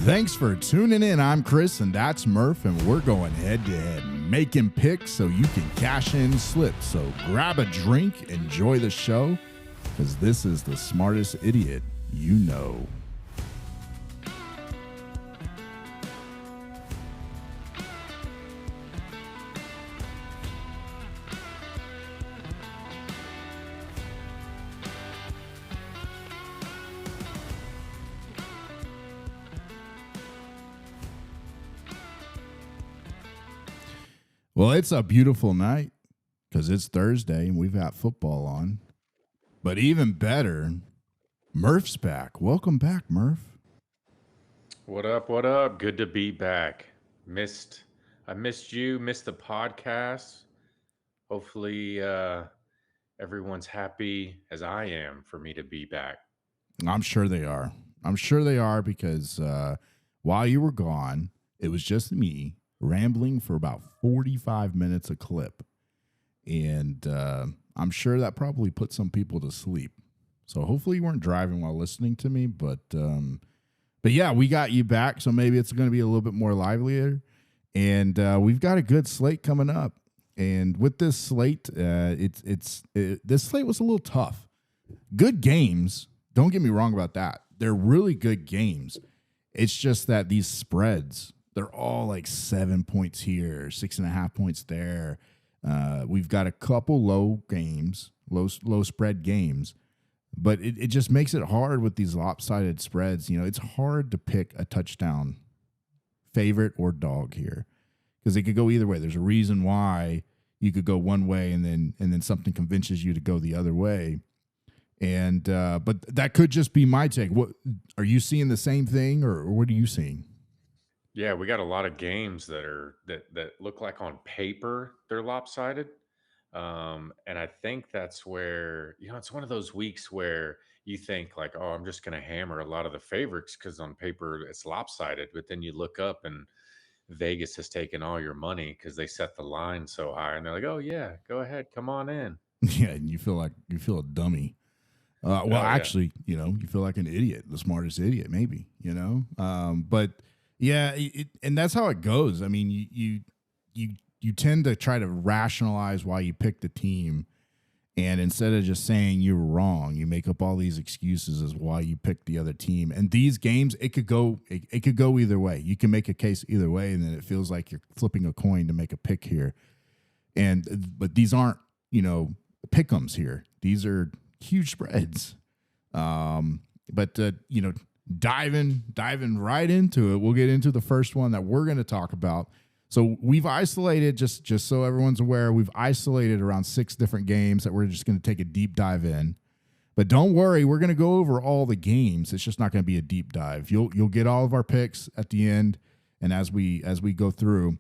Thanks for tuning in. I'm Chris, and that's Murph, and we're going head-to-head, making picks so you can cash in slips. So grab a drink, enjoy the show, because this is the smartest idiot you know. Well, it's a beautiful night because it's Thursday and we've got football on. But even better, Murph's back. Welcome back, Murph. What up? What up? Good to be back. I missed you, missed the podcast. Hopefully, everyone's happy as I am for me to be back. I'm sure they are. I'm sure they are because while you were gone, it was just me rambling for about 45 minutes a clip. And I'm sure that probably put some people to sleep. So hopefully you weren't driving while listening to me. But yeah, we got you back. So maybe it's going to be a little bit more livelier. And we've got a good slate coming up. And with this slate, this slate was a little tough. Good games. Don't get me wrong about that. They're really good games. It's just that these spreads, they're all like 7 points here, 6.5 points there. We've got a couple low spread games, but it just makes it hard with these lopsided spreads. You know, it's hard to pick a touchdown favorite or dog here because it could go either way. There's a reason why you could go one way and then something convinces you to go the other way. And but that could just be my take. What are you seeing the same thing, or what are you seeing? Yeah, we got a lot of games that look like on paper they're lopsided. And I think that's where, it's one of those weeks where you think like, oh, I'm just going to hammer a lot of the favorites because on paper it's lopsided. But then you look up and Vegas has taken all your money because they set the line so high. And they're like, oh, yeah, go ahead. Come on in. Yeah, and you feel a dummy. Well, Oh, yeah. actually, you feel like an idiot, the smartest idiot, maybe, but yeah, and that's how it goes. I mean, you tend to try to rationalize why you picked the team, and instead of just saying you were wrong, you make up all these excuses as why you picked the other team. And these games, it could go either way. You can make a case either way, and then it feels like you're flipping a coin to make a pick here. But these aren't, pick'ems here. These are huge spreads. But diving right into it, we'll get into the first one that we're going to talk about. So we've isolated, just so everyone's aware, we've isolated around 6 different games that we're just going to take a deep dive in. But don't worry, we're going to go over all the games. It's just not going to be a deep dive. You'll get all of our picks at the end and as we go through.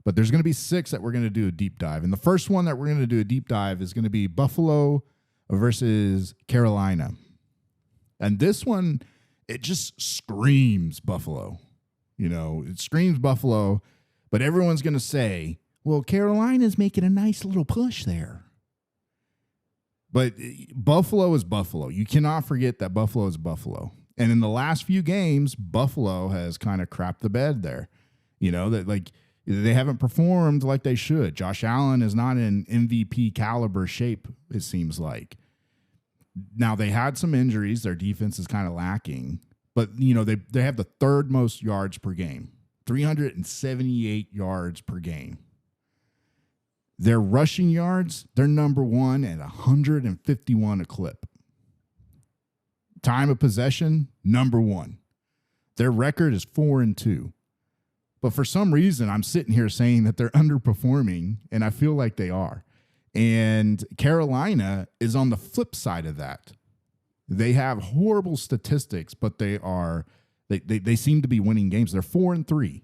But there's going to be 6 that we're going to do a deep dive. And the first one that we're going to do a deep dive is going to be Buffalo versus Carolina. And this one, it just screams Buffalo. It screams Buffalo, but everyone's going to say, well, Carolina's making a nice little push there. But Buffalo is Buffalo. You cannot forget that Buffalo is Buffalo. And in the last few games, Buffalo has kind of crapped the bed there. They haven't performed like they should. Josh Allen is not in MVP caliber shape, it seems like. Now, they had some injuries. Their defense is kind of lacking. But, they have the 3rd most yards per game, 378 yards per game. Their rushing yards, they're number 1 at 151 a clip. Time of possession, number 1. Their record is 4-2. But for some reason, I'm sitting here saying that they're underperforming, and I feel like they are. And Carolina is on the flip side of that. They have horrible statistics, but they seem to be winning games. They're 4-3.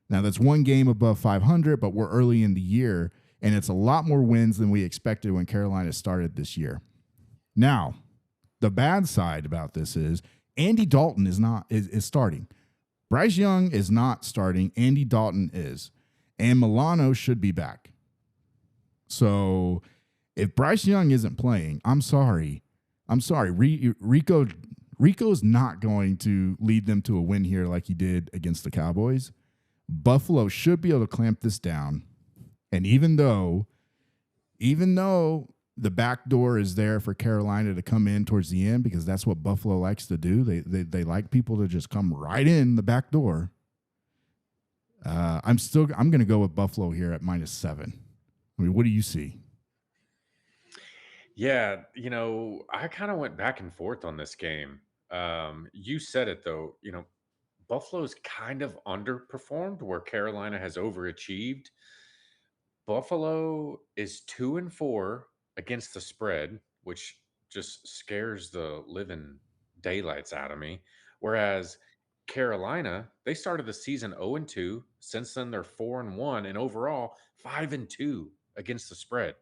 Now, that's one game above 500, but we're early in the year, and it's a lot more wins than we expected when Carolina started this year. Now, the bad side about this is Andy Dalton is starting. Bryce Young is not starting. Andy Dalton is. And Milano should be back. So if Bryce Young isn't playing, I'm sorry. Rico Rico's not going to lead them to a win here like he did against the Cowboys. Buffalo should be able to clamp this down. And even though the back door is there for Carolina to come in towards the end, because that's what Buffalo likes to do. They like people to just come right in the back door. I'm going to go with Buffalo here at -7. I mean, what do you see? Yeah, I kind of went back and forth on this game. You said it though, Buffalo's kind of underperformed where Carolina has overachieved. Buffalo is 2-4 against the spread, which just scares the living daylights out of me. Whereas Carolina, they started the season 0-2. Since then, they're 4-1, and overall 5-2 against the spread.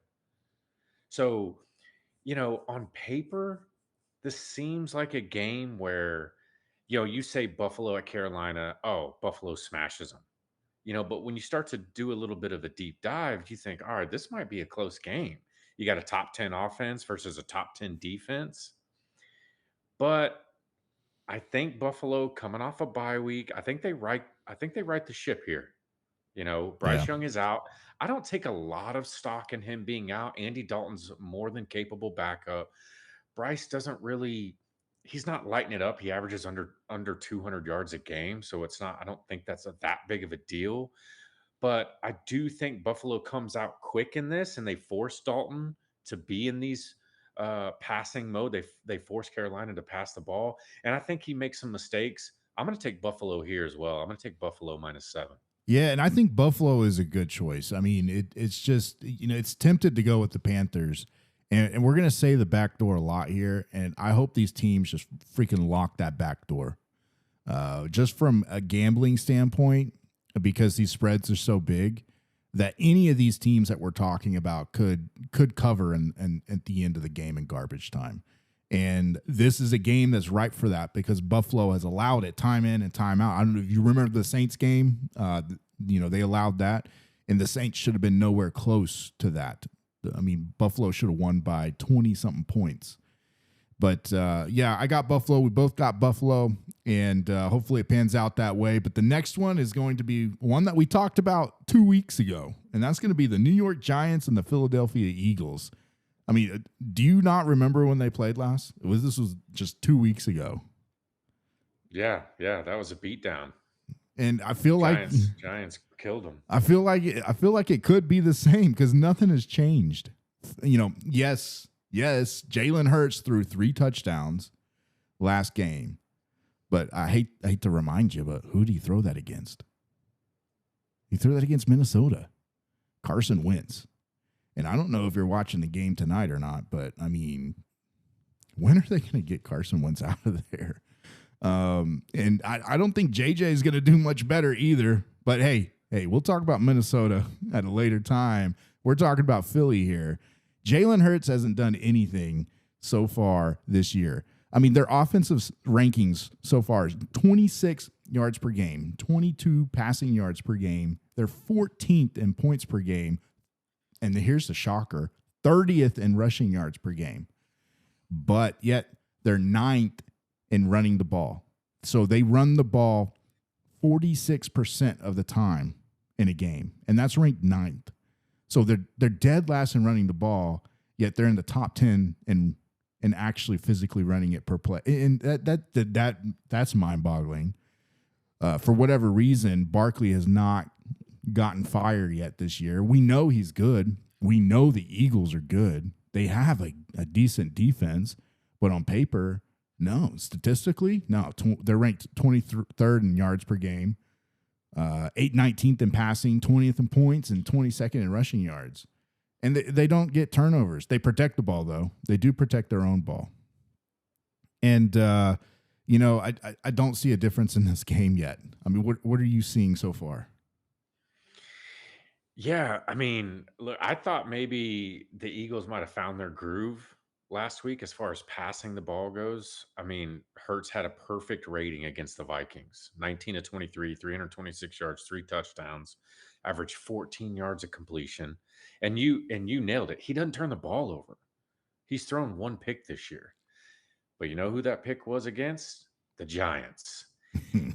So, on paper, this seems like a game where, you say Buffalo at Carolina, oh, Buffalo smashes them. But when you start to do a little bit of a deep dive, you think, all right, this might be a close game. You got a top 10 offense versus a top 10 defense. But I think Buffalo coming off a bye week, I think they right the ship here. Yeah. Bryce Young is out. I don't take a lot of stock in him being out. Andy Dalton's more than capable backup. Bryce doesn't really he's not lighting it up. He averages under 200 yards a game, so I don't think that's that big of a deal. But I do think Buffalo comes out quick in this, and they force Dalton to be in these passing mode. They force Carolina to pass the ball, and I think he makes some mistakes. I'm going to take Buffalo here as well. I'm going to take Buffalo -7. Yeah, and I think Buffalo is a good choice. I mean, it's just, it's tempted to go with the Panthers. And we're going to say the back door a lot here. And I hope these teams just freaking lock that back door. Just from a gambling standpoint, because these spreads are so big, that any of these teams that we're talking about could cover and at the end of the game in garbage time. And this is a game that's ripe for that because Buffalo has allowed it time in and time out. I don't know if you remember the Saints game. They allowed that, and the Saints should have been nowhere close to that. I mean, Buffalo should have won by 20-something points. But, yeah, I got Buffalo. We both got Buffalo, and hopefully it pans out that way. But the next one is going to be one that we talked about 2 weeks ago, and that's going to be the New York Giants and the Philadelphia Eagles. I mean, do you not remember when they played last? This was just 2 weeks ago. Yeah, that was a beatdown. And I feel Giants killed them. I feel like it could be the same because nothing has changed. Yes, Jalen Hurts threw 3 touchdowns last game, but I hate to remind you, but who did he throw that against? He threw that against Minnesota, Carson Wentz. And I don't know if you're watching the game tonight or not, but I mean, when are they going to get Carson Wentz out of there? And I don't think JJ is going to do much better either. But hey, we'll talk about Minnesota at a later time. We're talking about Philly here. Jalen Hurts hasn't done anything so far this year. I mean, their offensive rankings so far is 26 yards per game, 22 passing yards per game. They're 14th in points per game. And here's the shocker, 30th in rushing yards per game. But yet they're 9th in running the ball. So they run the ball 46% of the time in a game. And that's ranked 9th. So they're dead last in running the ball, yet they're in the top 10 in actually physically running it per play. And that's mind-boggling. For whatever reason, Barkley has not gotten fire yet this year. We know he's good. We know the Eagles are good. They have a decent defense, but on paper, no. Statistically, no. They're ranked 23rd in yards per game, 19th in passing, 20th in points, and 22nd in rushing yards. And they don't get turnovers. They protect the ball, though. They do protect their own ball. And, I don't see a difference in this game yet. I mean, what are you seeing so far? Yeah, I mean, look, I thought maybe the Eagles might have found their groove last week as far as passing the ball goes. I mean, Hurts had a perfect rating against the Vikings 19 to 23, 326 yards, 3 touchdowns, average 14 yards of completion. And you nailed it. He doesn't turn the ball over. He's thrown 1 pick this year. But you know who that pick was against? The Giants.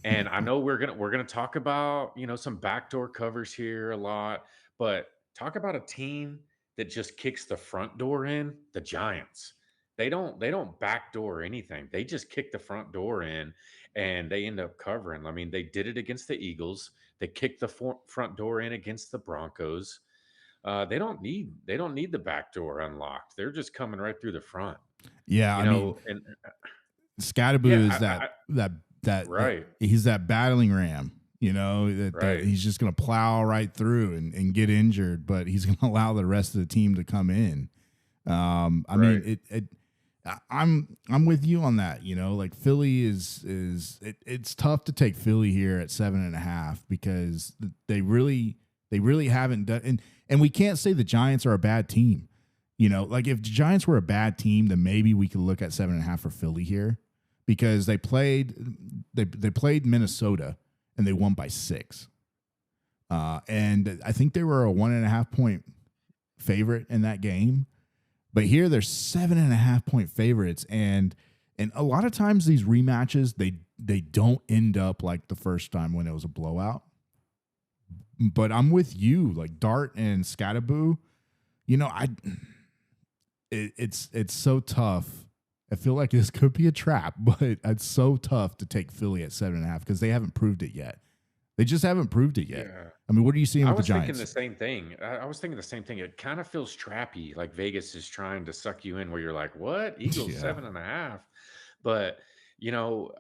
And I know we're gonna talk about, some backdoor covers here a lot, but talk about a team that just kicks the front door in, the Giants. They don't backdoor anything. They just kick the front door in and they end up covering. I mean, they did it against the Eagles. They kicked the front door in against the Broncos. They don't need the back door unlocked. They're just coming right through the front. Yeah, You I mean, know, and Scatterboo yeah, is that right, he's that battling ram, that right, he's just going to plow right through and get injured, but he's going to allow the rest of the team to come in. I mean, right. I'm with you on that. Like Philly it's tough to take Philly here at 7.5 because they really haven't done, and we can't say the Giants are a bad team. Like if the Giants were a bad team, then maybe we could look at 7.5 for Philly here because they played Minnesota and they won by 6. And I think they were a 1.5 point favorite in that game. But here they're 7.5 point favorites, and a lot of times these rematches they don't end up like the first time when it was a blowout. But I'm with you, like Dart and Scatterboo. It's so tough. I feel like this could be a trap, but it's so tough to take Philly at 7.5 because they haven't proved it yet. They just haven't proved it yet. Yeah. I mean, what are you seeing I with the was thinking Giants? the same thing. I was thinking the same thing. It kind of feels trappy, like Vegas is trying to suck you in where you're like, what? Eagles Yeah. 7.5. But, you know,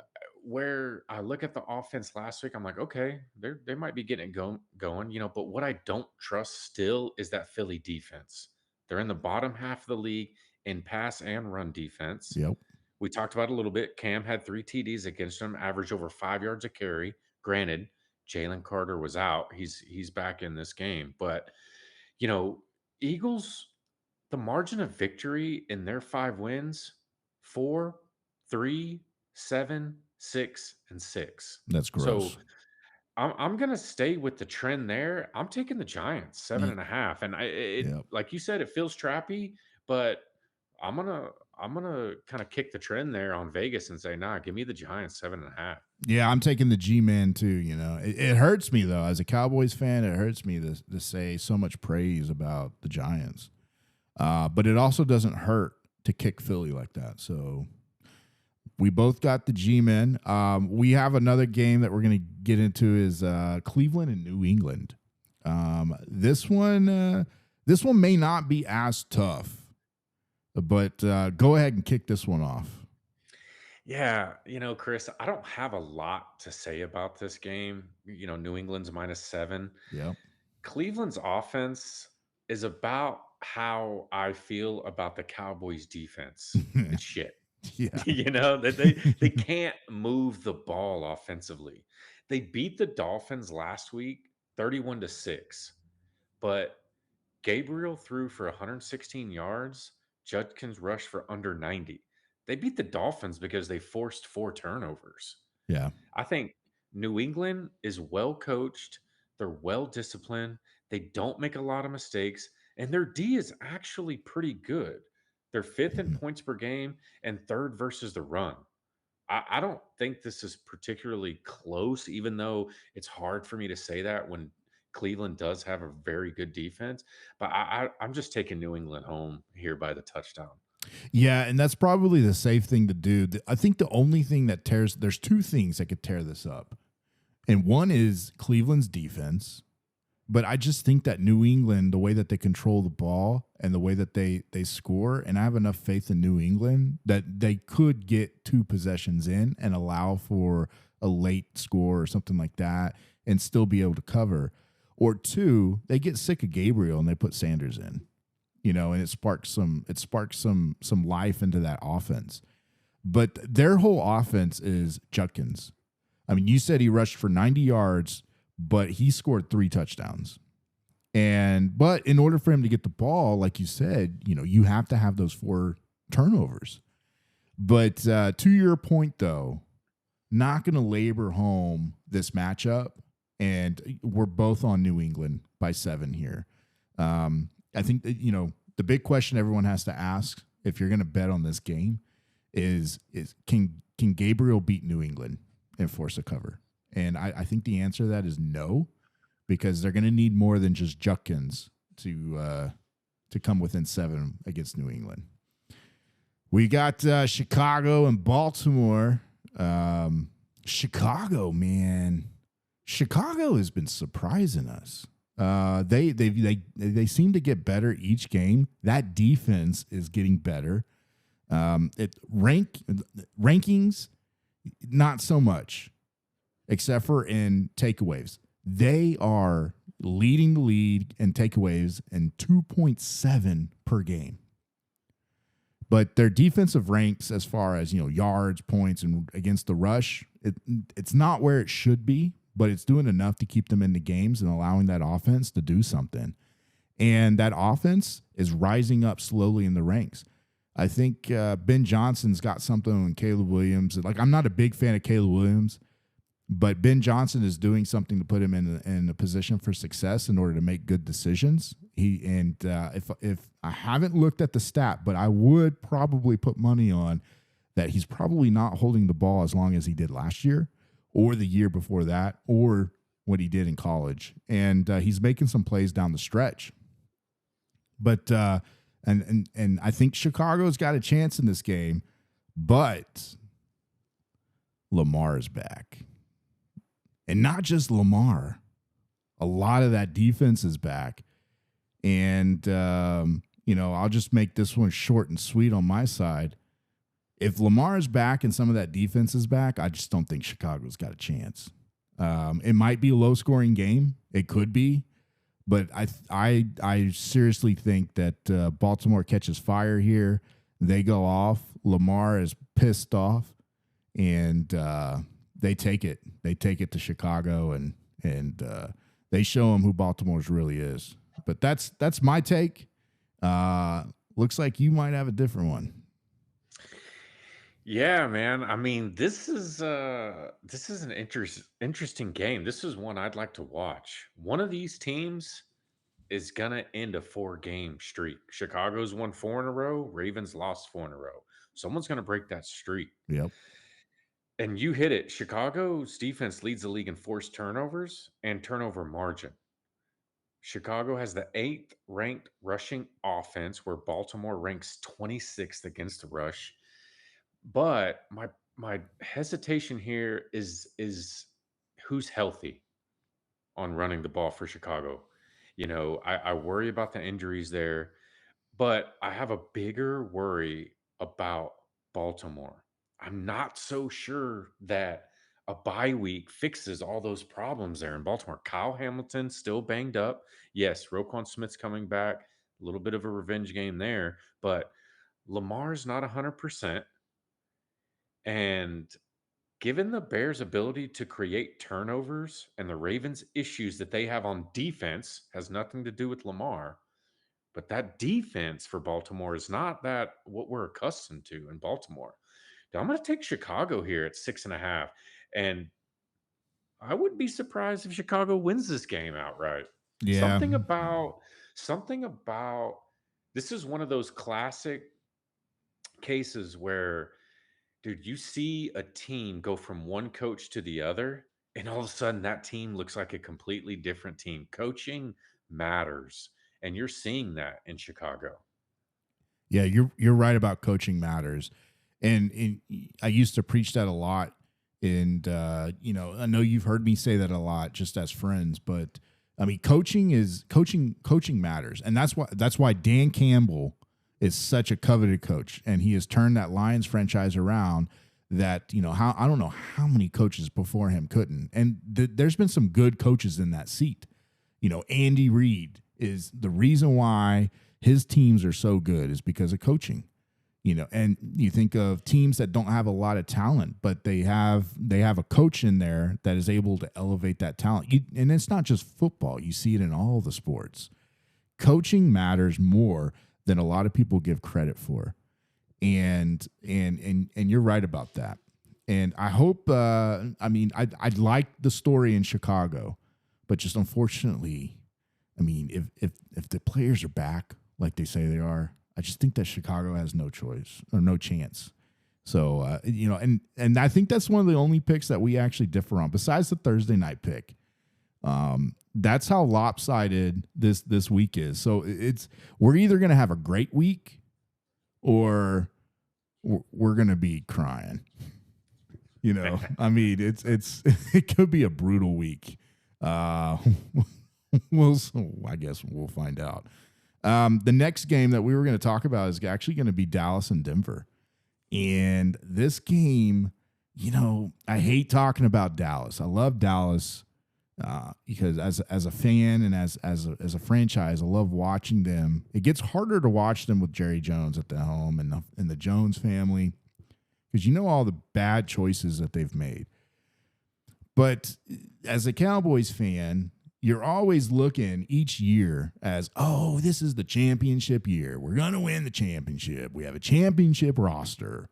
where I look at the offense last week, I'm like, okay, they might be getting it going, but what I don't trust still is that Philly defense. They're in the bottom half of the league in pass and run defense. Yep. We talked about it a little bit. Cam had 3 TDs against him, averaged over 5 yards a carry. Granted, Jalen Carter was out. He's back in this game, but you know, Eagles, the margin of victory in their 5 wins: 4, 3, 7, 6, and 6. That's So gross. I'm gonna stay with the trend there. I'm taking the Giants seven Ye- and a half, and Yep. like you said, it feels trappy, but I'm gonna I'm gonna kind of kick the trend there on Vegas and say, nah, give me the Giants 7.5. Yeah, I'm taking the G-Man too. It hurts me though, as a Cowboys fan. It hurts me to say so much praise about the Giants, but it also doesn't hurt to kick Philly like that. So we both got the G-Men. We have another game that we're going to get into is Cleveland and New England. This one may not be as tough, but go ahead and kick this one off. Yeah, Chris, I don't have a lot to say about this game. New England's -7. Yep. Cleveland's offense is about how I feel about the Cowboys defense. It's shit. Yeah. That they can't move the ball offensively. They beat the Dolphins last week 31-6, but Gabriel threw for 116 yards. Judkins rushed for under 90. They beat the Dolphins because they forced 4 turnovers. Yeah. I think New England is well coached. They're well disciplined. They don't make a lot of mistakes. And their D is actually pretty good. They're fifth in Mhm. points per game and third versus the run. I don't think this is particularly close, even though it's hard for me to say that when Cleveland does have a very good defense. But I'm just taking New England home here by the touchdown. Yeah, and that's probably the safe thing to do. I think the only thing there's two things that could tear this up. And one is Cleveland's defense. But I just think that New England, the way that they control the ball and the way that they score, and I have enough faith in New England that they could get 2 possessions in and allow for a late score or something like that and still be able to cover. Or two, they get sick of Gabriel and they put Sanders in, and it sparks some life into that offense. But their whole offense is Judkins. I mean, you said he rushed for 90 yards, but he scored 3 touchdowns. But in order for him to get the ball, like you said, you have to have those 4 turnovers. But to your point, though, not going to labor home this matchup, and we're both on New England by 7 here. I think that, the big question everyone has to ask if you're going to bet on this game is can Gabriel beat New England and force a cover? And I think the answer to that is no, because they're going to need more than just Judkins to come within 7 against New England. We got Chicago and Baltimore. Chicago, man. Chicago has been surprising us. They seem to get better each game. That defense is getting better. Rankings, not so much, except for in takeaways. They are leading the league in takeaways and 2.7 per game. But their defensive ranks, as far as yards, points, and against the rush, it's not where it should be, but it's doing enough to keep them in the games and allowing that offense to do something. And that offense is rising up slowly in the ranks. I think Ben Johnson's got something on Caleb Williams. Like, I'm not a big fan of Caleb Williams, but Ben Johnson is doing something to put him in a position for success in order to make good decisions. If I haven't looked at the stat, but I would probably put money on that he's probably not holding the ball as long as he did last year or the year before that or what he did in college. And he's making some plays down the stretch. But and I think Chicago's got a chance in this game, but Lamar is back. And not just Lamar. A lot of that defense is back. And, I'll just make this one short and sweet on my side. If Lamar is back and some of that defense is back, I just don't think Chicago's got a chance. It might be a low-scoring game. It could be. But I seriously think that Baltimore catches fire here. They go off. Lamar is pissed off. And they take it. They take it to Chicago, and they show them who Baltimore's really is. But that's my take. Looks like you might have a different one. Yeah, man. I mean, this is an interesting game. This is one I'd like to watch. One of these teams is gonna end a 4-game streak. Chicago's won 4 in a row. Ravens lost 4 in a row. Someone's gonna break that streak. Yep. And you hit it. Chicago's defense leads the league in forced turnovers and turnover margin. Chicago has the 8th ranked rushing offense, where Baltimore ranks 26th against the rush. But my hesitation here is who's healthy on running the ball for Chicago. I worry about the injuries there, but I have a bigger worry about Baltimore. I'm not so sure that a bye week fixes all those problems there in Baltimore. Kyle Hamilton's still banged up. Yes, Roquan Smith's coming back. A little bit of a revenge game there, but Lamar's not 100%. And given the Bears' ability to create turnovers and the Ravens' issues that they have on defense, has nothing to do with Lamar. But that defense for Baltimore is not that what we're accustomed to in Baltimore. Now, I'm going to take Chicago here at 6.5. And I wouldn't be surprised if Chicago wins this game outright. Yeah. Something about this is one of those classic cases where, dude, you see a team go from one coach to the other, and all of a sudden that team looks like a completely different team. Coaching matters, and you're seeing that in Chicago. Yeah, you're right about coaching matters. And I used to preach that a lot. And, I know you've heard me say that a lot just as friends, but I mean, coaching matters. And that's why Dan Campbell is such a coveted coach. And he has turned that Lions franchise around that, I don't know how many coaches before him couldn't. And there's been some good coaches in that seat. Andy Reid is the reason why his teams are so good is because of coaching. And you think of teams that don't have a lot of talent, but they have a coach in there that is able to elevate that talent. And it's not just football. You see it in all the sports. Coaching matters more than a lot of people give credit for. And you're right about that. And I hope, I'd like the story in Chicago, but just unfortunately, if the players are back like they say they are, I just think that Chicago has no choice or no chance. So and I think that's one of the only picks that we actually differ on, besides the Thursday night pick. That's how lopsided this week is. So we're either going to have a great week or we're going to be crying. I mean, it could be a brutal week. Uh, I guess we'll find out. The next game that we were going to talk about is actually going to be Dallas and Denver. And this game, I hate talking about Dallas. I love Dallas because as a fan and as a franchise, I love watching them. It gets harder to watch them with Jerry Jones at the helm and the Jones family, because all the bad choices that they've made. But as a Cowboys fan, you're always looking each year as, oh, this is the championship year. We're going to win the championship. We have a championship roster.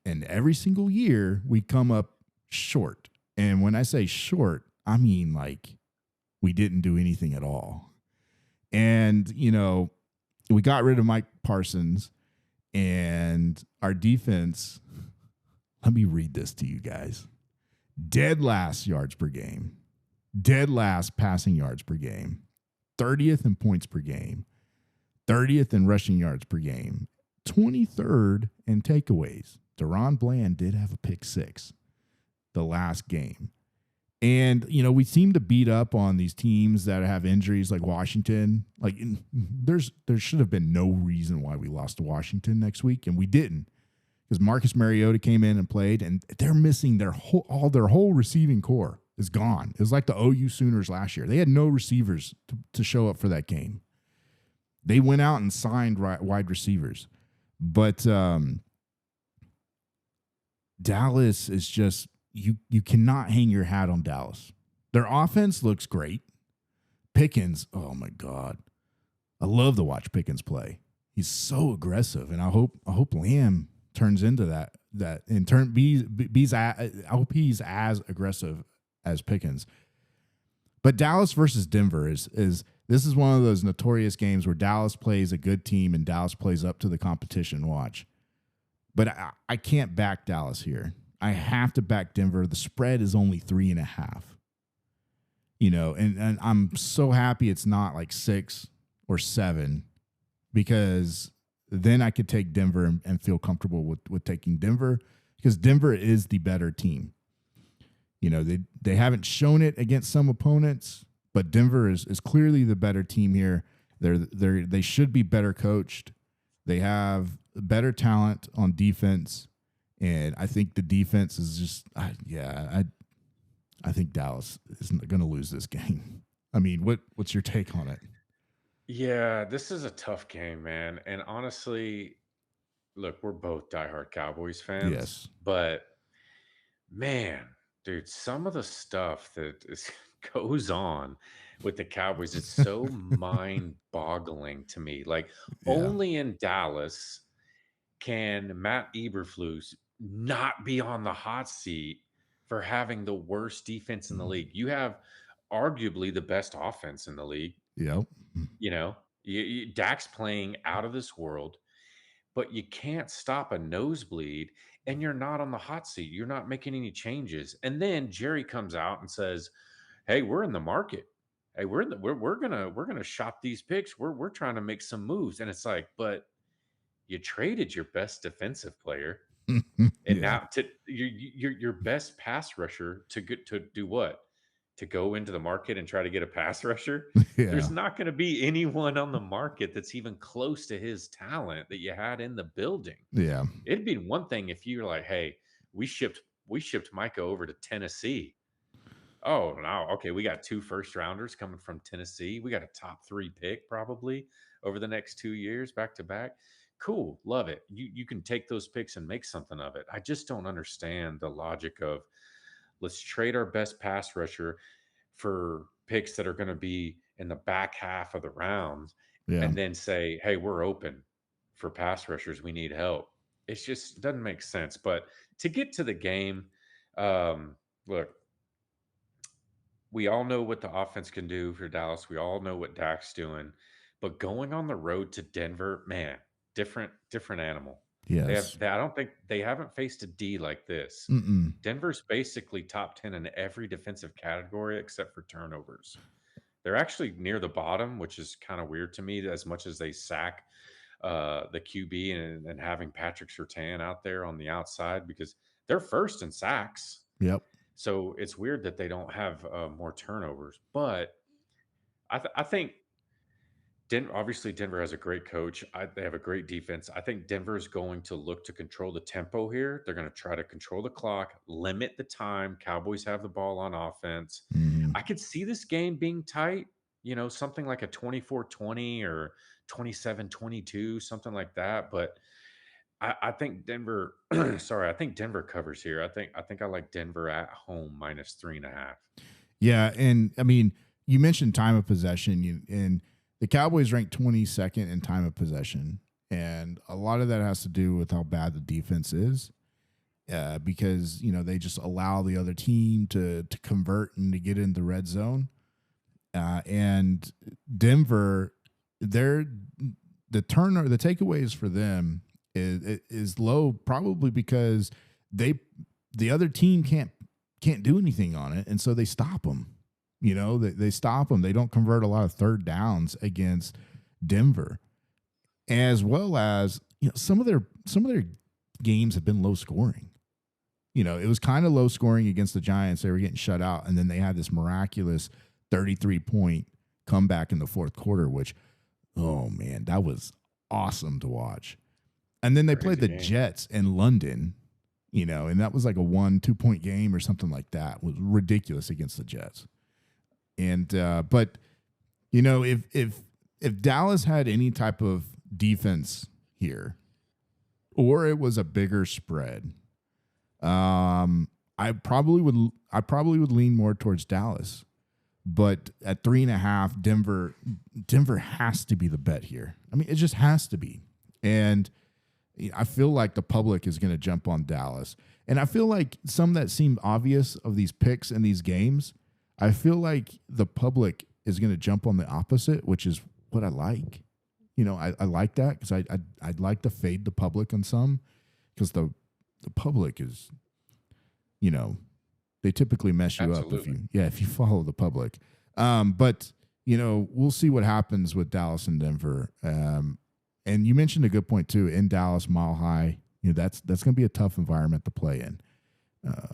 And every single year we come up short. And when I say short, I mean like we didn't do anything at all. And, we got rid of Mike Parsons and our defense. Let me read this to you guys. Dead last yards per game. Dead last passing yards per game, 30th in points per game, 30th in rushing yards per game, 23rd in takeaways. Deron Bland did have a pick six the last game. And, we seem to beat up on these teams that have injuries like Washington. Like there should have been no reason why we lost to Washington next week, and we didn't. Because Marcus Mariota came in and played, and they're missing their whole receiving core is gone. It was like the OU Sooners last year. They had no receivers to show up for that game. They went out and signed wide receivers. But Dallas is just, you cannot hang your hat on Dallas. Their offense looks great. Pickens, oh my God. I love to watch Pickens play. He's so aggressive, and I hope Lamb turns into that in turn I hope he's as aggressive as Pickens. But Dallas versus Denver is this is one of those notorious games where Dallas plays a good team and Dallas plays up to the competition. Watch. But I can't back Dallas here. I have to back Denver. The spread is only 3.5. And I'm so happy it's not like 6 or 7, because then I could take Denver and feel comfortable with taking Denver, because Denver is the better team. They haven't shown it against some opponents, but Denver is clearly the better team here. They should be better coached. They have better talent on defense, and I think the defense is just I think Dallas is going to lose this game. I mean, what's your take on it? Yeah, this is a tough game, man. And honestly, look, we're both diehard Cowboys fans, Yes. but man, dude, some of the stuff that goes on with the Cowboys, it's so mind-boggling to me. Like, Yeah. only in Dallas can Matt Eberflus not be on the hot seat for having the worst defense in the league. You have arguably the best offense in the league. Yep. You know, Dak's playing out of this world, but you can't stop a nosebleed, and you're not on the hot seat. You're not making any changes. And then Jerry comes out and says, "Hey, we're in the market. Hey, we're gonna shop these picks. We're trying to make some moves." And it's like, but you traded your best defensive player, and Yeah. now to your best pass rusher to do what? To go into the market and try to get a pass rusher? There's Yeah. not going to be anyone on the market that's even close to his talent that you had in the building. Yeah. It'd be one thing if you're like, "Hey, we shipped Micah over to Tennessee. Oh, now, okay, we got 2 first rounders coming from Tennessee. We got a top 3 pick probably over the next 2 years back to back. Cool, love it. You can take those picks and make something of it." I just don't understand the logic of, let's trade our best pass rusher for picks that are going to be in the back half of the round, Yeah. and then say, "Hey, we're open for pass rushers. We need help." It's just doesn't make sense. But to get to the game, look, we all know what the offense can do for Dallas. We all know what Dak's doing. But going on the road to Denver, man, different animal. Yes. I don't think they haven't faced a D like this. Mm-mm. Denver's basically top 10 in every defensive category except for turnovers. They're actually near the bottom, which is kind of weird to me as much as they sack the QB and having Patrick Surtain out there on the outside because they're first in sacks. Yep. So it's weird that they don't have more turnovers. But I think obviously Denver has a great coach. They have a great defense. I think Denver is going to look to control the tempo here. They're going to try to control the clock, limit the time. Cowboys have the ball on offense. Mm-hmm. I could see this game being tight, something like a 24-20 or 27-22, something like that. But I think Denver, sorry, I think Denver covers here. I think I like Denver at home minus 3.5. Yeah, and I mean, you mentioned time of possession, and the Cowboys ranked 22nd in time of possession, and a lot of that has to do with how bad the defense is, because they just allow the other team to convert and to get in the red zone, and Denver, the takeaways for them is low, probably because the other team can't do anything on it, and so they stop them. They stop them. They don't convert a lot of third downs against Denver, as well as some of their games have been low scoring. It was kind of low scoring against the Giants. They were getting shut out, and then they had this miraculous 33-point comeback in the fourth quarter, which, oh man, that was awesome to watch. And then they played the Jets in London, and that was like a 1-2 point game or something like that. It was ridiculous against the Jets. And but if Dallas had any type of defense here, or it was a bigger spread, I probably would lean more towards Dallas. But at 3.5, Denver has to be the bet here. I mean, it just has to be. And I feel like the public is going to jump on Dallas. And I feel like some that seemed obvious of these picks in these games, I feel like the public is going to jump on the opposite, which is what I like. I like that because I'd like to fade the public on some, because the public is, they typically mess you up if you follow the public. But we'll see what happens with Dallas and Denver. And you mentioned a good point too. In Dallas, Mile High, that's going to be a tough environment to play in.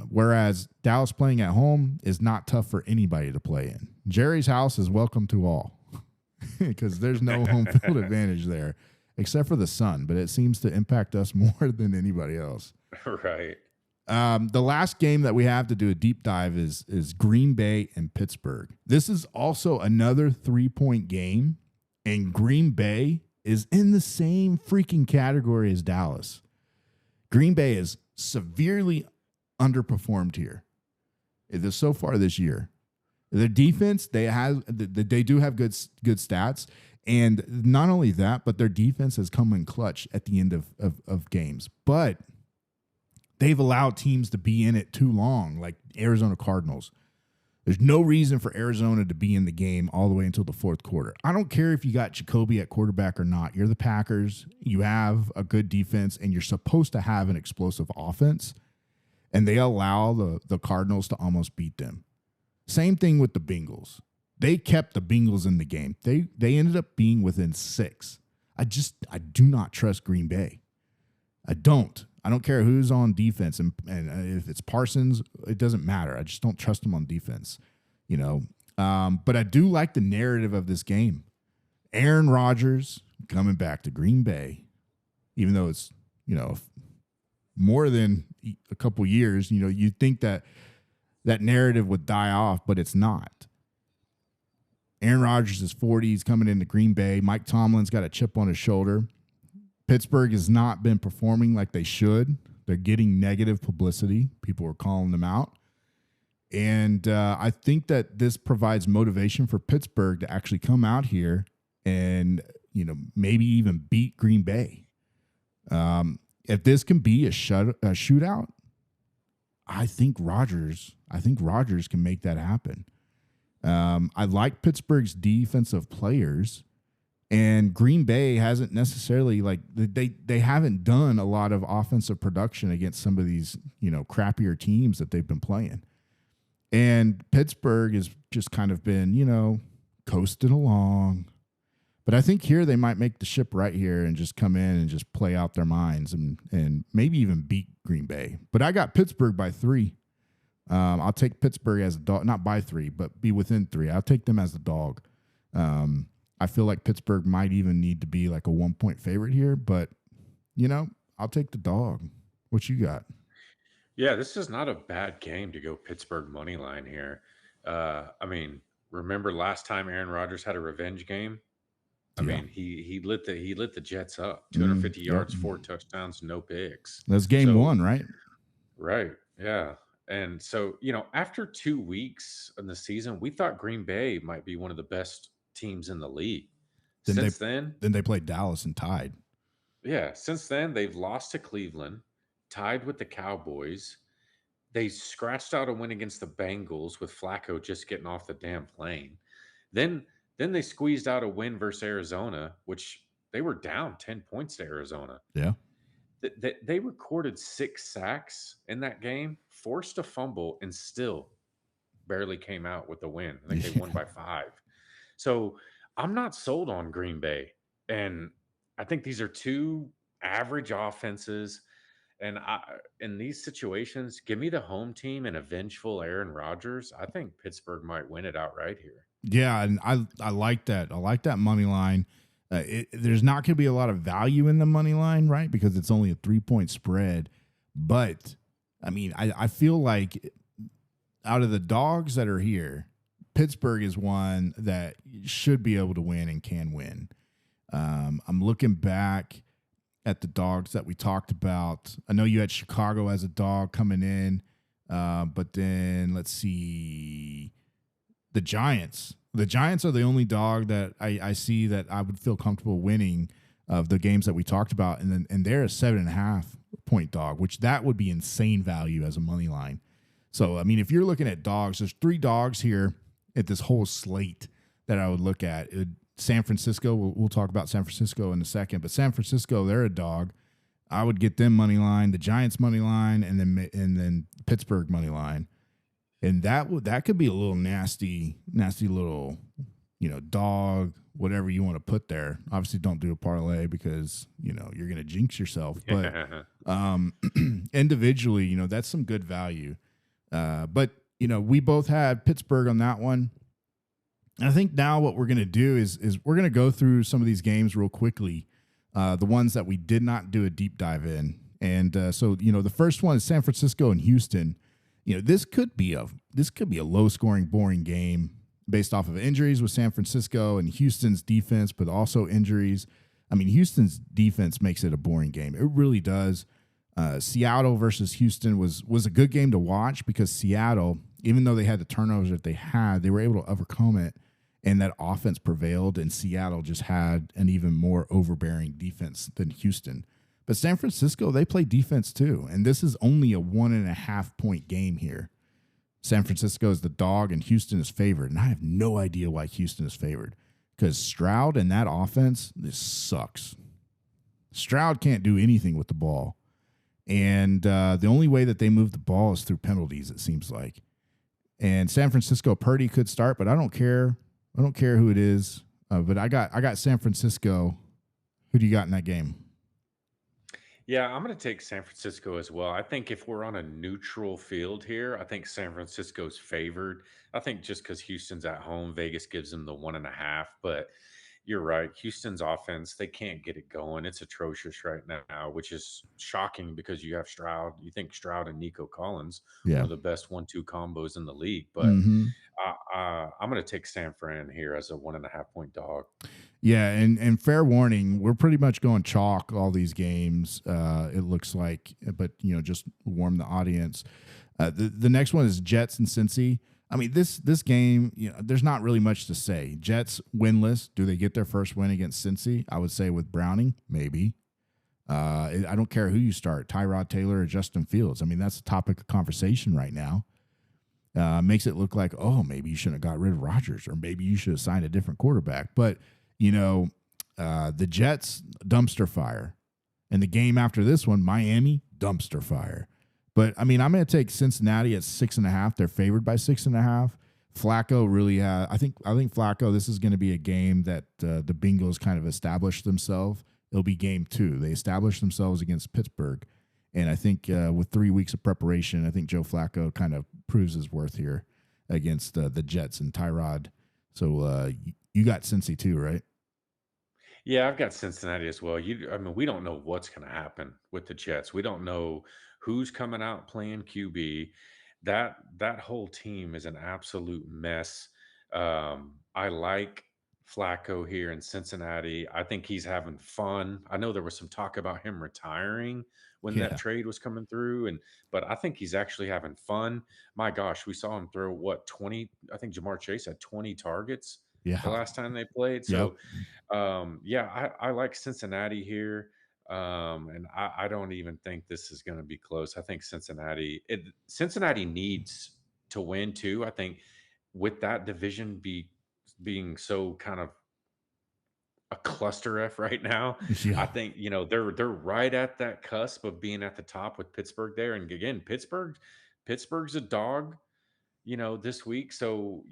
Whereas Dallas playing at home is not tough for anybody to play in. Jerry's house is welcome to all, because there's no home field advantage there, except for the sun. But it seems to impact us more than anybody else. Right. The last game that we have to do a deep dive is Green Bay and Pittsburgh. This is also another 3-point game, and Green Bay is in the same freaking category as Dallas. Green Bay is severely underperformed here. So far this year. Their defense, they do have good stats, and not only that, but their defense has come in clutch at the end of games. But they've allowed teams to be in it too long, like Arizona Cardinals. There's no reason for Arizona to be in the game all the way until the fourth quarter. I don't care if you got Jacoby at quarterback or not. You're the Packers. You have a good defense, and you're supposed to have an explosive offense, and they allow the Cardinals to almost beat them. Same thing with the Bengals. They kept the Bengals in the game. They ended up being within 6. I do not trust Green Bay. I don't care who's on defense, and if it's Parsons, it doesn't matter. I just don't trust him on defense, But I do like the narrative of this game. Aaron Rodgers coming back to Green Bay, even though it's more than a couple years. You'd think that narrative would die off, but it's not. Aaron Rodgers is 40. He's coming into Green Bay. Mike Tomlin's got a chip on his shoulder. Pittsburgh has not been performing like they should. They're getting negative publicity. People are calling them out. And I think that this provides motivation for Pittsburgh to actually come out here and, maybe even beat Green Bay. If this can be a shootout, I think Rodgers can make that happen. I like Pittsburgh's defensive players. And Green Bay hasn't necessarily like they haven't done a lot of offensive production against some of these, crappier teams that they've been playing. And Pittsburgh has just kind of been, coasting along. But I think here they might make the ship right here and just come in and just play out their minds and maybe even beat Green Bay. But I got Pittsburgh by 3. I'll take Pittsburgh as a dog, not by 3, but be within 3. I'll take them as the dog. I feel like Pittsburgh might even need to be like a 1-point favorite here, but I'll take the dog. What you got? Yeah, this is not a bad game to go Pittsburgh money line here. I mean, remember last time Aaron Rodgers had a revenge game? I Yeah. mean, he lit the Jets up. Mm, 250 yep. yards, 4 touchdowns, no picks. That's game So 1, right? right, yeah. And so, after 2 weeks in the season, we thought Green Bay might be one of the best teams in the league. Then they Since then, then they played Dallas and tied. yeah, since then they've lost to Cleveland, tied with the Cowboys. They scratched out a win against the Bengals with Flacco just getting off the damn plane. Then then they squeezed out a win versus Arizona, which they were down 10 points to Arizona. Yeah. They recorded 6 sacks in that game, forced a fumble, and still barely came out with the win. I think they won Yeah. by 5. So I'm not sold on Green Bay. And I think these are two average offenses. And in these situations, give me the home team and a vengeful Aaron Rodgers. I think Pittsburgh might win it outright here. Yeah, and I like that. I like that money line. There's not going to be a lot of value in the money line, right? Because it's only a 3-point spread. But I mean, I feel like out of the dogs that are here, Pittsburgh is one that should be able to win and can win. I'm looking back at the dogs that we talked about. I know you had Chicago as a dog coming in, but then let's see. The Giants. The Giants are the only dog that I see that I would feel comfortable winning of the games that we talked about, and they're a 7.5-point dog, which that would be insane value as a money line. So I mean, if you're looking at dogs, there's 3 dogs here at this whole slate that I would look at. San Francisco. We'll talk about San Francisco in a second, but San Francisco, they're a dog. I would get them money line, the Giants money line, and then Pittsburgh money line. And that could be a little nasty little, dog, whatever you want to put there. Obviously, don't do a parlay because, you're going to jinx yourself. But individually, that's some good value. But, we both had Pittsburgh on that one. And I think now what we're going to do is we're going to go through some of these games real quickly, the ones that we did not do a deep dive in. And so, the first one is San Francisco and Houston. This could be a low-scoring, boring game based off of injuries with San Francisco and Houston's defense, but also injuries. I mean, Houston's defense makes it a boring game. It really does. Seattle versus Houston was a good game to watch because Seattle, even though they had the turnovers that they had, they were able to overcome it, and that offense prevailed, and Seattle just had an even more overbearing defense than Houston. But San Francisco, they play defense too, and this is only a 1.5-point game here. San Francisco is the dog, and Houston is favored, and I have no idea why Houston is favored because Stroud and that offense, this sucks. Stroud can't do anything with the ball, and the only way that they move the ball is through penalties, it seems like. And San Francisco, Purdy could start, but I don't care. I don't care who it is, but I got San Francisco. Who do you got in that game? Yeah, I'm going to take San Francisco as well. I think if we're on a neutral field here, I think San Francisco's favored. I think just because Houston's at home, Vegas gives them the 1.5. But you're right. Houston's offense, they can't get it going. It's atrocious right now, which is shocking because you have Stroud. You think Stroud and Nico Collins, one Yeah. of the best 1-2 combos in the league. But Mm-hmm. I'm going to take San Fran here as a 1.5-point dog. Yeah, and fair warning, we're pretty much going chalk all these games. It looks like, but just warm the audience. The next one is Jets and Cincy. I mean, this game, there's not really much to say. Jets winless. Do they get their first win against Cincy? I would say with Browning, maybe. I don't care who you start, Tyrod Taylor or Justin Fields. I mean, that's the topic of conversation right now. Makes it look like, oh, maybe you shouldn't have got rid of Rodgers, or maybe you should have signed a different quarterback. But The Jets, dumpster fire. And the game after this one, Miami, dumpster fire. But I mean, I'm going to take Cincinnati at 6.5. They're favored by 6.5. Flacco really, I think Flacco. This is going to be a game that the Bengals kind of established themselves. It'll be game 2. They established themselves against Pittsburgh, and I think with 3 weeks of preparation, I think Joe Flacco kind of proves his worth here against the Jets and Tyrod. So you got Cincy too, right? Yeah, I've got Cincinnati as well. I mean, we don't know what's going to happen with the Jets. We don't know who's coming out playing QB. That whole team is an absolute mess. I like Flacco here in Cincinnati. I think he's having fun. I know there was some talk about him retiring when that Yeah, trade was coming through, but I think he's actually having fun. My gosh, we saw him throw what 20? I think Jamar Chase had 20 targets the yeah, last time they played. yep. So yeah, I like Cincinnati here. And I don't even think this is going to be close. I think Cincinnati needs to win too. I think with that division being so kind of a cluster F right now, I Yeah. think they're right at that cusp of being at the top with Pittsburgh there. And again, Pittsburgh's a dog this week. So,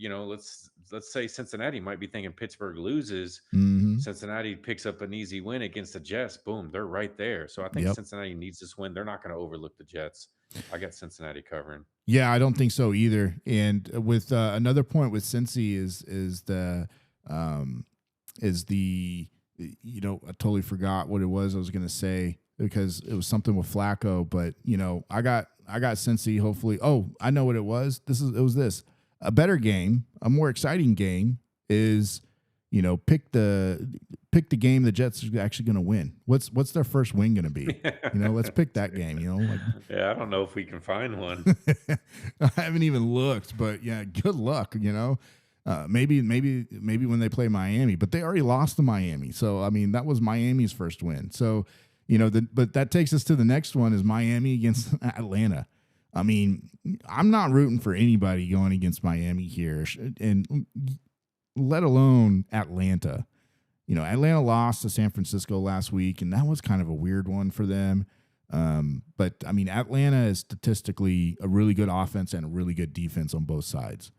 let's say Cincinnati might be thinking Pittsburgh loses. Mm-hmm. Cincinnati picks up an easy win against the Jets. Boom, they're right there. So I think Yep. Cincinnati needs this win. They're not going to overlook the Jets. I got Cincinnati covering. Yeah, I don't think so either. And with another point with Cincy um, is the I totally forgot what it was I was going to say because it was something with Flacco. But I got Cincy. Hopefully, oh, I know what it was. It was this a better game, a more exciting game is pick the game the Jets are actually going to win. What's their first win going to be? Let's pick that game. Yeah, I don't know if we can find one. I haven't even looked, but yeah, good luck. Maybe when they play Miami, but they already lost to Miami. So I mean, that was Miami's first win. So but that takes us to the next one is Miami against Atlanta. I mean, I'm not rooting for anybody going against Miami here, and let alone Atlanta. Atlanta lost to San Francisco last week, and that was kind of a weird one for them. But I mean, Atlanta is statistically a really good offense and a really good defense on both sides.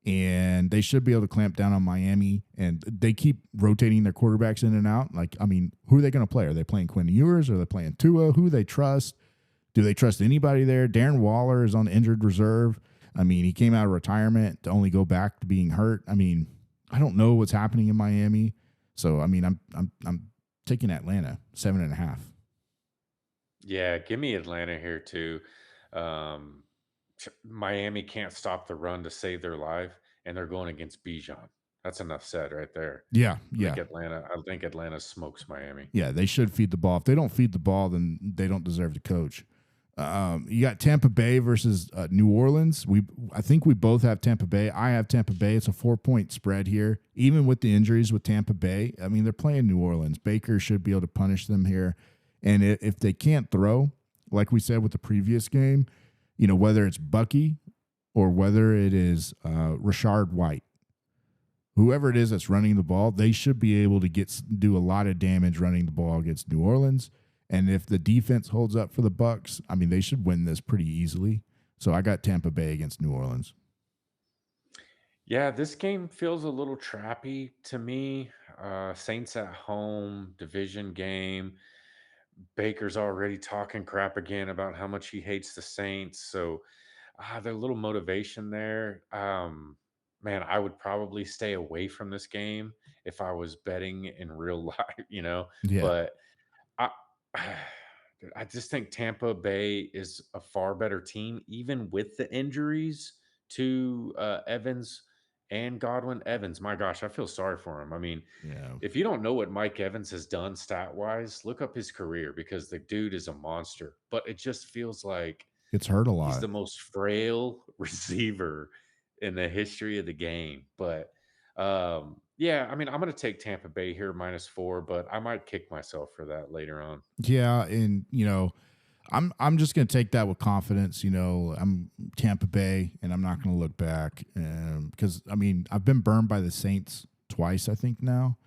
And they should be able to clamp down on Miami. And they keep rotating their quarterbacks in and out. Like, I mean, who are they going to play? Are they playing Quinn Ewers? Are they playing Tua? Who do they trust? Do they trust anybody there? Darren Waller is on injured reserve. I mean, he came out of retirement to only go back to being hurt. I mean, I don't know what's happening in Miami. So, I mean, I'm taking Atlanta 7.5. Yeah, give me Atlanta here too. Um, Miami can't stop the run to save their life, and they're going against Bijan. That's enough said right there. Yeah, I think yeah, Atlanta smokes Miami. yeah. They should feed the ball. If they don't feed the ball, then they don't deserve to coach. You got Tampa Bay versus New Orleans. I think we both have Tampa Bay. I have Tampa Bay. It's a 4-point spread here, even with the injuries with Tampa Bay. I mean, they're playing New Orleans. Baker should be able to punish them here. And if they can't throw, like we said with the previous game, whether it's Bucky or whether it is Rashard White, whoever it is that's running the ball, they should be able to do a lot of damage running the ball against New Orleans. And if the defense holds up for the Bucks, I mean, they should win this pretty easily. So I got Tampa Bay against New Orleans. Yeah, this game feels a little trappy to me. Saints at home, division game. Baker's already talking crap again about how much he hates the Saints. So there's a little motivation there. Man, I would probably stay away from this game if I was betting in real life. Yeah. But I I just think Tampa Bay is a far better team, even with the injuries to Evans and Godwin. Evans, my gosh, I feel sorry for him. I mean, Yeah. if you don't know what Mike Evans has done stat wise, look up his career because the dude is a monster. But it just feels like Gets hurt a he's lot. the most frail receiver in the history of the game. But yeah, I mean, I'm going to take Tampa Bay here -4, but I might kick myself for that later on. Yeah. And, I'm just going to take that with confidence. I'm Tampa Bay, and I'm not going to look back because I mean I've been burned by the Saints twice, I think now.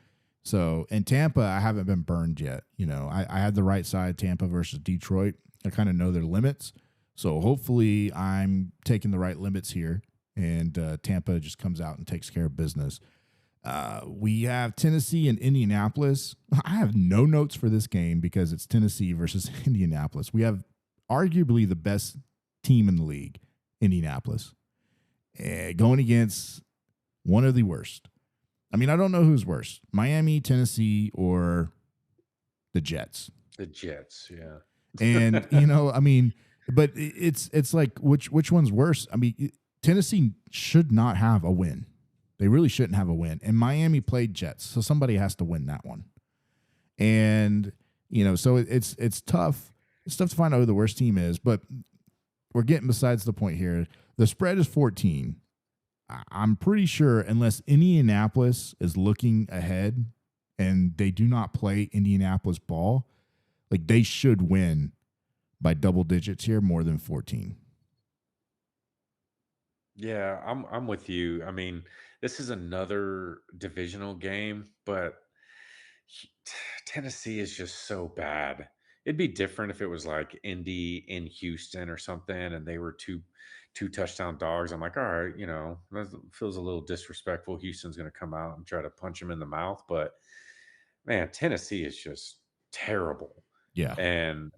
So in Tampa, I haven't been burned yet. I had the right side, Tampa versus Detroit. I kind of know their limits. So hopefully I'm taking the right limits here, and Tampa just comes out and takes care of business. We have Tennessee and Indianapolis. I have no notes for this game because it's Tennessee versus Indianapolis. We have arguably the best team in the league, Indianapolis, going against one of the worst. I mean, I don't know who's worse, Miami, Tennessee, or the Jets. The Jets, yeah. And I mean, but it's like which one's worse? I mean, Tennessee should not have a win. They really shouldn't have a win. And Miami played Jets, so somebody has to win that one. And so it's tough. It's tough to find out who the worst team is, but we're getting besides the point here. The spread is 14. I'm pretty sure unless Indianapolis is looking ahead and they do not play Indianapolis ball, like they should win by double digits here, more than 14. Yeah, I'm with you. I mean, this is another divisional game, but Tennessee is just so bad. It'd be different if it was like Indy in Houston or something, and they were two touchdown dogs. I'm like, all right, that feels a little disrespectful. Houston's going to come out and try to punch him in the mouth, but man, Tennessee is just terrible. Yeah. And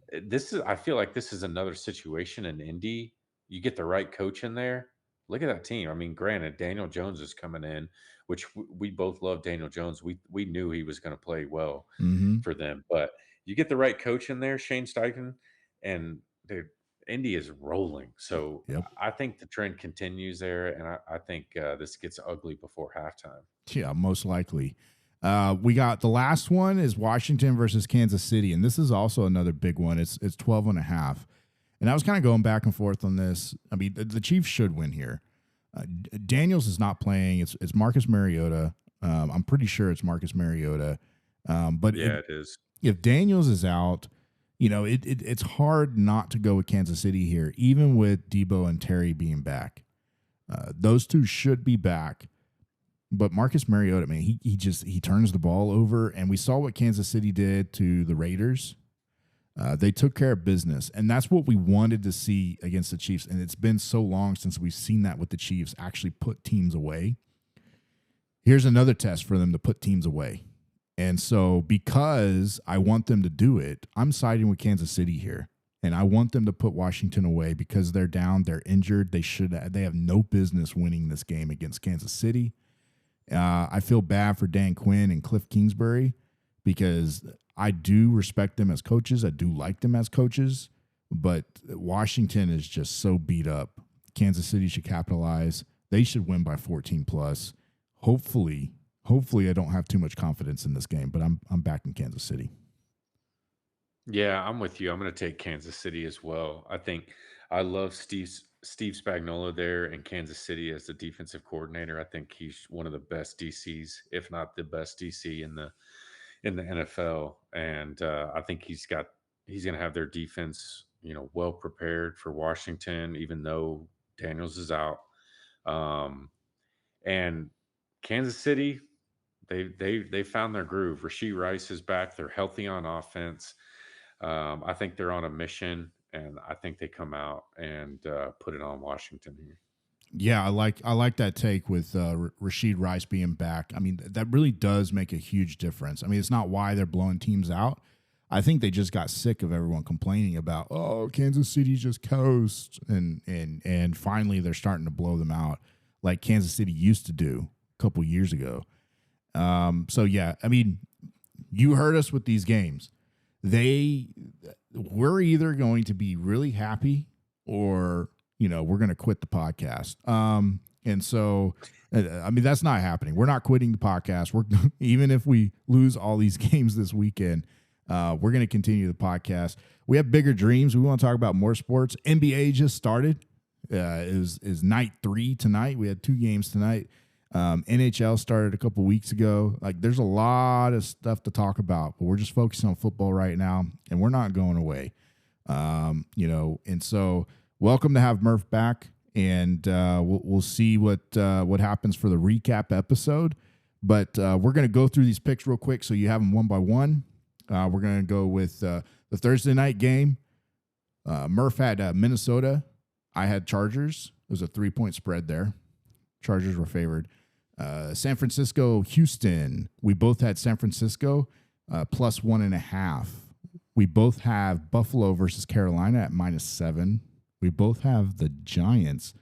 I feel like this is another situation in Indy. You get the right coach in there. Look at that team. I mean, granted, Daniel Jones is coming in, which we both love Daniel Jones. We knew he was going to play well Mm-hmm. for them, but you get the right coach in there, Shane Steichen, and Indy is rolling. So Yep. I think the trend continues there, and I think this gets ugly before halftime. Yeah, most likely. We got the last one is Washington versus Kansas City, and this is also another big one. It's 12.5. And I was kind of going back and forth on this. I mean, the Chiefs should win here. Daniels is not playing. It's Marcus Mariota. I'm pretty sure it's Marcus Mariota. But Yeah, it is. If Daniels is out, it's hard not to go with Kansas City here, even with Debo and Terry being back. Those two should be back. But Marcus Mariota, man, he turns the ball over, and we saw what Kansas City did to the Raiders. They took care of business, and that's what we wanted to see against the Chiefs. And it's been so long since we've seen that with the Chiefs actually put teams away. Here's another test for them to put teams away. And so because I want them to do it, I'm siding with Kansas City here. And I want them to put Washington away because they're down, they're injured. They have no business winning this game against Kansas City. I feel bad for Dan Quinn and Cliff Kingsbury because I do respect them as coaches. I do like them as coaches, but Washington is just so beat up. Kansas City should capitalize. They should win by 14 plus. Hopefully I don't have too much confidence in this game, but I'm back in Kansas City. Yeah, I'm with you. I'm going to take Kansas City as well. I love Steve Spagnuolo there in Kansas City as the defensive coordinator. I think he's one of the best DCs, if not the best DC in the NFL. And I think he's going to have their defense, well prepared for Washington, even though Daniels is out. And Kansas City, they found their groove. Rashee Rice is back. They're healthy on offense. I think they're on a mission, and I think they come out and put it on Washington here. Yeah, I like that take with Rashee Rice being back. I mean, that really does make a huge difference. I mean, it's not why they're blowing teams out. I think they just got sick of everyone complaining about, oh, Kansas City just coast, and finally they're starting to blow them out like Kansas City used to do a couple years ago. So yeah, I mean, you heard us with these games. We're either going to be really happy or we're going to quit the podcast. And so, I mean, that's not happening. We're not quitting the podcast. Even if we lose all these games this weekend, we're going to continue the podcast. We have bigger dreams. We want to talk about more sports. NBA just started. Is night 3 tonight. We had 2 games tonight. NHL started a couple weeks ago. Like, there's a lot of stuff to talk about, but we're just focusing on football right now, and we're not going away. And so welcome to have Murph back, and we'll see what happens for the recap episode. But we're going to go through these picks real quick so you have them one by one. We're going to go with the Thursday night game. Murph had Minnesota. I had Chargers. It was a 3-point spread there. Chargers were favored. San Francisco, Houston. We both had San Francisco plus 1.5. We both have Buffalo versus Carolina at -7. We both have the Giants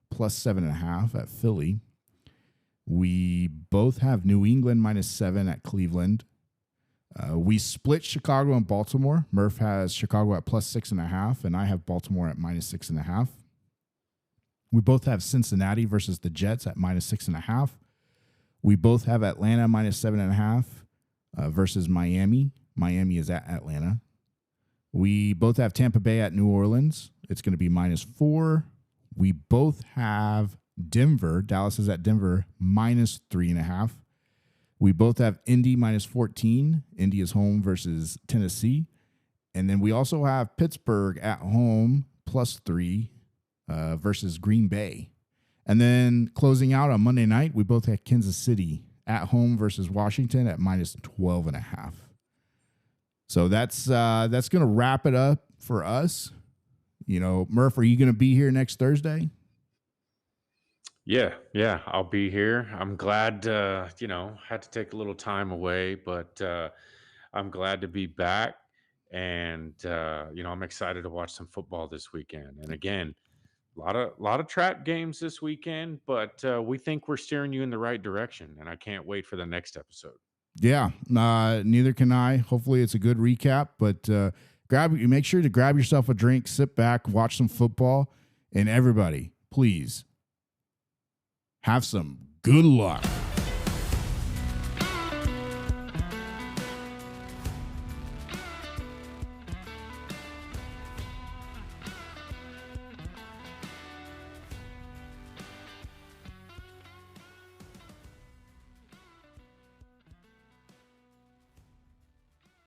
plus 7.5 at Philly. We both have New England -7 at Cleveland. We split Chicago and Baltimore. Murph has Chicago at plus 6.5, and I have Baltimore at -6.5. We both have Cincinnati versus the Jets at -6.5. We both have Atlanta -7.5 versus Miami. Miami is at Atlanta. We both have Tampa Bay at New Orleans. It's going to be -4. We both have Denver. Dallas is at Denver -3.5. We both have Indy -14. Indy is home versus Tennessee. And then we also have Pittsburgh at home +3 versus Green Bay. And then closing out on Monday night, we both had Kansas City at home versus Washington at -12.5. So that's going to wrap it up for us. You know, Murph, are you going to be here next Thursday? Yeah, I'll be here. I'm glad, had to take a little time away, but I'm glad to be back. And, I'm excited to watch some football this weekend. And again, a lot of trap games this weekend, but we think we're steering you in the right direction. And I can't wait for the next episode. Yeah, neither can I. Hopefully it's a good recap, but make sure to grab yourself a drink, sit back, watch some football, and everybody, please have some good luck.